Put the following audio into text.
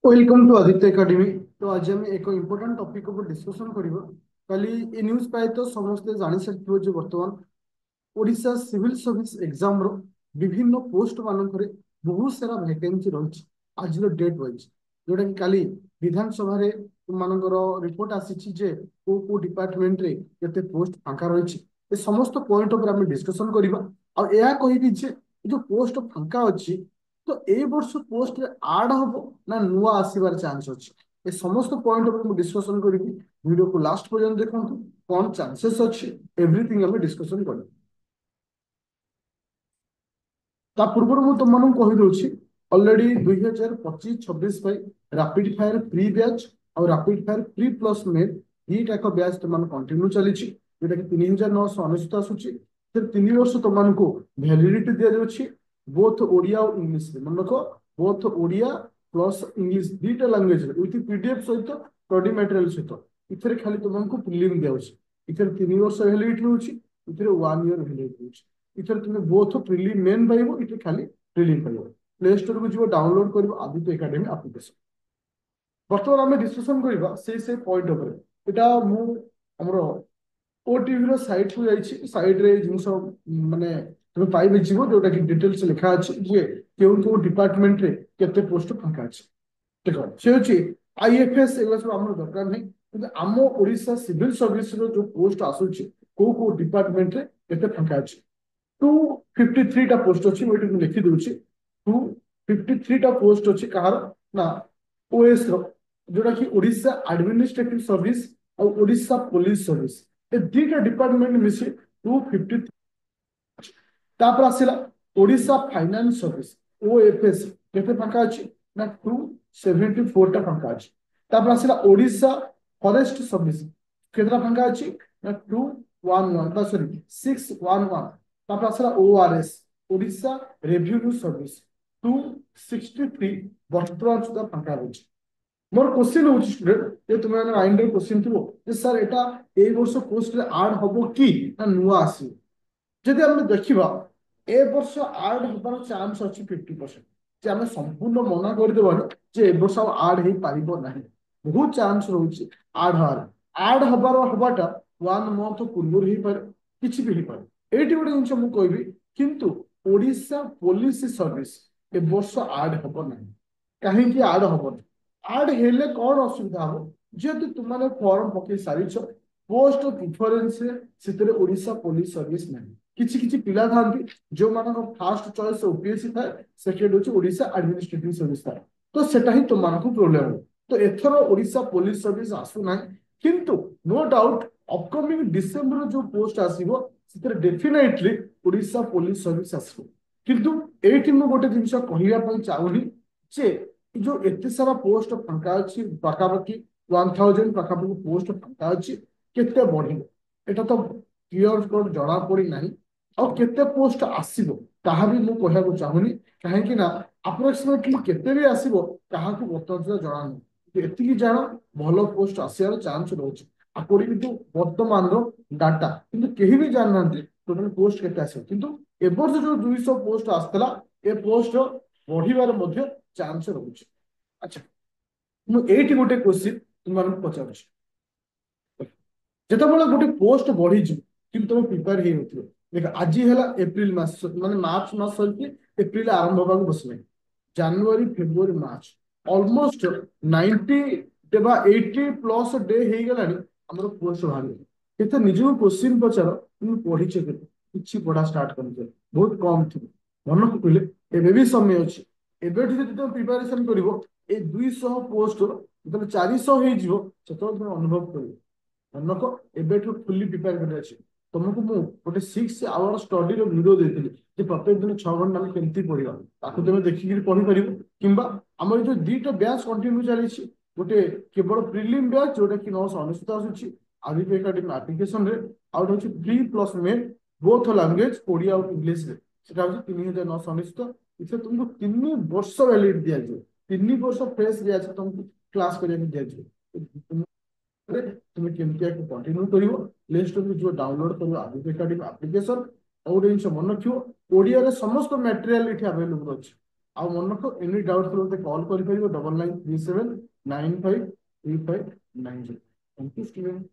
Welcome to Aditya academy. तो आज हम एक इम्पोर्टाट टॉपिक ऊपर डिस्कशन करिबा। काली ए न्यूज़ पाए तो समस्त जानि सकथिबो जे वर्तमान ओडिशा सिविल सर्विस एग्जाम रो विभिन्न पोस्ट मानकरे बहुत सारा वैकेंसी रही आज डेट वाइज, जोटा कि काली विधानसभा रे मानकर रिपोर्ट आसी जे को डिपार्टमेंट रे केते पोस्ट फांका रही। ए समस्त पॉइंट ऊपर हम डिस्कशन करिबा। आ एया कहिबी जे जो पोस्ट फांका अछि तो ए वर्ष पोस्ट रे आड हबो ना नुआ आसीबार चांस अछि। ए समस्त पॉइंट ऊपर हम डिस्कशन करिबी। वीडियो को लास्ट पर्यंत देखंतु कौन चांसेस अछि एवरीथिंग हम डिस्कशन करिबी। ता पूर्व मु तुमମାନଙ୍କୁ କହିଦଉଛି ଅଲରେଡି 2025-26 ପାଇଁ ରାପିଡ ଫାୟାର ପ୍ରି ବ୍ୟାଚ୍ ଆଉ rapid fire pre plus main ଦିଟାକ ବ୍ୟାଚ୍ ତୁମମାନେ କଣ୍ଟିନ୍ୟୁ ଚାଲିଛି, ଯୋଉଟା କି 3999 ଆସୁଛି। ସେ 3 ବର୍ଷ ତୁମମାନଙ୍କୁ ଭ୍ୟାଲିଡିଟି ଦିଆଯାଉଛି ବୋଥ ଓଡ଼ିଆ ଆଉ ଇଂଲିଶରେ। ମନେ ରଖ, ବୋଥ ଓଡ଼ିଆ ପ୍ଲସ୍ ଇଂଲିଶ ଦିଟା ଲାଙ୍ଗୁଏଜରେ ୱିଥ୍ ପିଡିଏଫ୍ ସହିତ ଷ୍ଟଡି ମ୍ୟାଟେରିଆଲ ସହିତ। ଏଥିରେ ଖାଲି ତୁମମାନଙ୍କୁ ପ୍ରିଲିମ୍ ଦିଆଯାଉଛି। ଏଥିରେ 3 ବର୍ଷ ଭ୍ୟାଲିଡିଟି ରହୁଛି, ଏଥିରେ 1 ଇୟର ଭ୍ୟାଲିଡିଟି ରହୁଛି। इथर तुम बोथ प्रिलिम मेन पाइबो, इथे खाली प्रिलिम पाइबो। प्ले स्टोर को जीव डाउनलोड करिवो आदित्य एकेडमी एप्लिकेशन। बर्तमान आम डिस्कशन करबा से पॉइंट ऊपर। एटा मु हमरो ओटीवी रो साइट को जाइछि। साइट रे जिंस माने तुम पाइबे जीवो जोटा कि डिटेल्स लिखा अछि जे केउ डिपार्टमेंट रे केते पोस्ट फांका अछि। देखो से होछि आईएफएस एगो सब हमर दरकार नहीं, কিন্তু ଆମ ओडिशा सिविल सर्विस रो जो पोस्ट आसुछि को डिपार्टमेंट रे केते फांका अछि। 253 टा पोस्ट अच्छी मुझे लिखी दूसरी। 253 टा पोस्ट अच्छी कहार ना ओएस रो, जोटा कि ओडिशा एडमिनिस्ट्रेटिव सर्विस और ओडिशा पुलिस सर्विस ए दुईटा डिपार्टमेंट मिसी 253। तापर आसिला ओडिशा फाइनेंस सर्विस ओएफएस केते फांका अछि ना 274 टा फांका अछि। तापर आसिला ओडिशा फॉरेस्ट सर्विस केतना फांका अछि ना 211 सॉरी 611। तापर आसिला ओआरएस ओडिशा रेवेन्यू सर्विस 263 वर्तमान सुधा फांका अछि। मोर क्वेश्चन होची स्टूडेंट जे तुम माइंड रे क्वेश्चन थिबो जे सर एटा ए वर्ष पोस्ट रे ऐड हबो कि ना नुआ आसी। যদি ଆମେ ଦେଖିବା ଏ ବର୍ଷ ଆଡ୍ ହେବାର ଚାନ୍ସ ଅଛି 50%। ଯେ ଆମେ ସମ୍ପୂର୍ଣ୍ଣ ମନା କରିଦେବାନି ଯେ ଏ ବର୍ଷ ଆଉ ଆଡ୍ ହେଇପାରିବ ନାହିଁ, ବହୁତ ଚାନ୍ସ ରହୁଛି ଆଡ୍ ହବାର। ଆଡ୍ ହବାର ହବାଟା 1 ମନ୍ଥ ପୂର୍ବରୁ ହେଇପାରେ, କିଛି ବି ହେଇପାରେ। ଏଇଠି ଗୋଟେ ଜିନିଷ ମୁଁ କହିବି, କିନ୍ତୁ ଓଡ଼ିଶା ପୋଲିସ ସର୍ଭିସ ଏ ବର୍ଷ ଆଡ୍ ହବ ନାହିଁ। କାହିଁକି ଆଡ୍ ହବନି? ଆଡ୍ ହେଲେ କଣ ଅସୁବିଧା ହବ? ଯେହେତୁ ତୁମମାନେ ଫର୍ମ ପକେଇ ସାରିଛ, ପୋଷ୍ଟ ପ୍ରିଫରେନ୍ସରେ ସେଥିରେ ଓଡ଼ିଶା ପୋଲିସ ସର୍ଭିସ ନାହିଁ। କିଛି କିଛି ପିଲା ଥାନ୍ତି ଯୋଉମାନଙ୍କ ଫାଷ୍ଟ ଚଏସ୍ ଓପିଏସସି ଥାଏ, ସେକେଣ୍ଡ ହଉଛି ଓଡ଼ିଶା ଆଡମିନିଷ୍ଟ୍ରେଟିଭ ସର୍ଭିସ ଥାଏ। ତ ସେଟା ହିଁ ତୁମମାନଙ୍କୁ ପ୍ରୋବ୍ଲେମ ହବ। ତ ଏଥର ଓଡ଼ିଶା ପୋଲିସ ସର୍ଭିସ ଆସୁନାହିଁ, କିନ୍ତୁ नो डाउट अपकमिंग डिसेम्बर जो पोस्ट आसीबो ସେଥିରେ ଡେଫିନେଟଲି ଓଡ଼ିଶା ପୋଲିସ ସର୍ଭିସ ଆସିବ। କିନ୍ତୁ ଏଇଠି ମୁଁ ଗୋଟେ ଜିନିଷ କହିବା ପାଇଁ ଚାହୁଁନି ଯେ ଯୋଉ ଏତେ ସାରା ପୋଷ୍ଟ ଫାଙ୍କା ଅଛି, ପାଖାପାଖି 1000 ପାଖାପାଖି ପୋଷ୍ଟ ଫାଙ୍କା ଅଛି, କେତେ ବଢିବ ଏଟା ତ କ୍ଲିୟର କଟ ଜଣା ପଡି ନାହିଁ। ଆଉ କେତେ ପୋଷ୍ଟ ଆସିବ ତାହା ବି ମୁଁ କହିବାକୁ ଚାହୁଁନି, କାହିଁକି ନା ଆପ୍ରୋକ୍ସିମେଟଲି କେତେ ବି ଆସିବ କାହାକୁ ବର୍ତ୍ତମାନ ସୁଦ୍ଧା ଜଣା ନାହିଁ। ଏତିକି ଜାଣ ଭଲ ପୋଷ୍ଟ ଆସିବାର ଚାନ୍ସ ରହୁଛି ଆକୋର୍ଡିଂ ଟୁ ବର୍ତ୍ତମାନର ଡାଟା। କିନ୍ତୁ କେହି ବି ଜାଣିନାହାନ୍ତି ଟୋଟାଲ ପୋଷ୍ଟ କେତେ ଆସିବ। କିନ୍ତୁ ଏ ବର୍ଷ ଯୋଉ 200 ପୋଷ୍ଟ ଆସିଥିଲା ଏ ପୋଷ୍ଟ ବଢିବାର ମଧ୍ୟ ଚାନ୍ସ ରହୁଛି। ଆଚ୍ଛା, ମୁଁ ଏଇଠି ଗୋଟେ କ୍ୱେଶ୍ଚିନ୍ ତୁମମାନଙ୍କୁ ପଚାରୁଛି। ଯେତେବେଳେ ଗୋଟେ ପୋଷ୍ଟ ବଢିଯିବ କିନ୍ତୁ ତମେ ପ୍ରିପେୟାର ହେଇନଥିବ, ଦେଖ ଆଜି ହେଲା ଏପ୍ରିଲ ମାସ, ମାନେ ମାର୍ଚ୍ଚ ମାସ ସରିକି ଏପ୍ରିଲ ଆରମ୍ଭ ହେବାକୁ ବସିଲାଣି। ଜାନୁଆରୀ ଫେବୃଆରୀ ମାର୍ଚ୍ଚ ଅଲମୋଷ୍ଟ 90 ବା 80+ ଡେ ହେଇଗଲାଣି ଆମର ପୋଷ୍ଟ ବାହାରିବ। କେତେ ନିଜକୁ କ୍ୱେଶ୍ଚିନ୍ ପଚାର, তুমি ପଢିଛ କେତେ? କିଛି ପଢା ଷ୍ଟାର୍ଟ କରିଛ ବହୁତ କମ ଥିବ। ମନେ ପକେଇଲେ ଏବେ ବି ସମୟ ଅଛି। ଏବେଠୁ ଯଦି ତମେ ପ୍ରିପାରେସନ କରିବ ଏଇ 200 ପୋଷ୍ଟ ଯେତେବେଳେ 400 ହେଇଯିବ ସେତେବେଳେ ତମେ ଅନୁଭବ କରିବ। ମନକ ଏବେଠୁ ଫୁଲି ପ୍ରିପେୟାର କରିବାର ଅଛି। ତମକୁ ମୁଁ ଗୋଟେ 6 ଆୱାର ଷ୍ଟଡିର ଭିଡିଓ ଦେଇଥିଲି ଯେ ପ୍ରତ୍ୟେକ ଦିନ 6 ଘଣ୍ଟା ଆମେ କେମିତି ପଢିବା, ତାକୁ ତମେ ଦେଖିକି ପଢିପାରିବ। କିମ୍ବା ଆମର ଯୋଉ ଦିଟା ବ୍ୟାଚ୍ କଣ୍ଟିନ୍ୟୁ ଚାଲିଛି, ଗୋଟେ କେବଳ ପ୍ରିଲିମ୍ ବ୍ୟାଚ୍ ଯୋଉଟା କି 999 ଆସୁଛି ଆଦିତ୍ୟ ଏକାଡେମୀ ଆପ୍ଲିକେସନରେ, ଆଉ ଗୋଟେ ହଉଛି pre plus main both language Odia ଆଉ ଇଂଲିଶରେ, ସେଟା ହଉଛି 3999। ଏଥିରେ ତୁମକୁ 3 ବର୍ଷ ଭ୍ୟାଲିଡିଟି ଦିଆଯିବ। 3 ବର୍ଷ ଫ୍ରେଶ ବ୍ୟାଚ୍ ତମକୁ କ୍ଲାସ କରିବାକୁ ଦିଆଯିବ। তুমি କେମିତି ଏହାକୁ କଣ୍ଟିନ୍ୟୁ କରିବ, ପ୍ଲେ ଷ୍ଟୋରକୁ ଯିବ ଡାଉନଲୋଡ କରିବ ଆଦିତ୍ୟ ଏକାଡେମୀ ଆପ୍ଲିକେସନ। ଆଉ ଗୋଟେ ଜିନିଷ ମନେ ରଖିବ, ଓଡ଼ିଆରେ ସମସ୍ତ ମ୍ୟାଟେରିଆଲ ଏଠି ଆଭେଲେବୁଲ ଅଛି। ଆଉ ମନେ ରଖ ଏନି ଡାଉଟ୍ ଥିଲେ ମୋତେ କଲ୍ କରିପାରିବ 9937953590। Thank you student.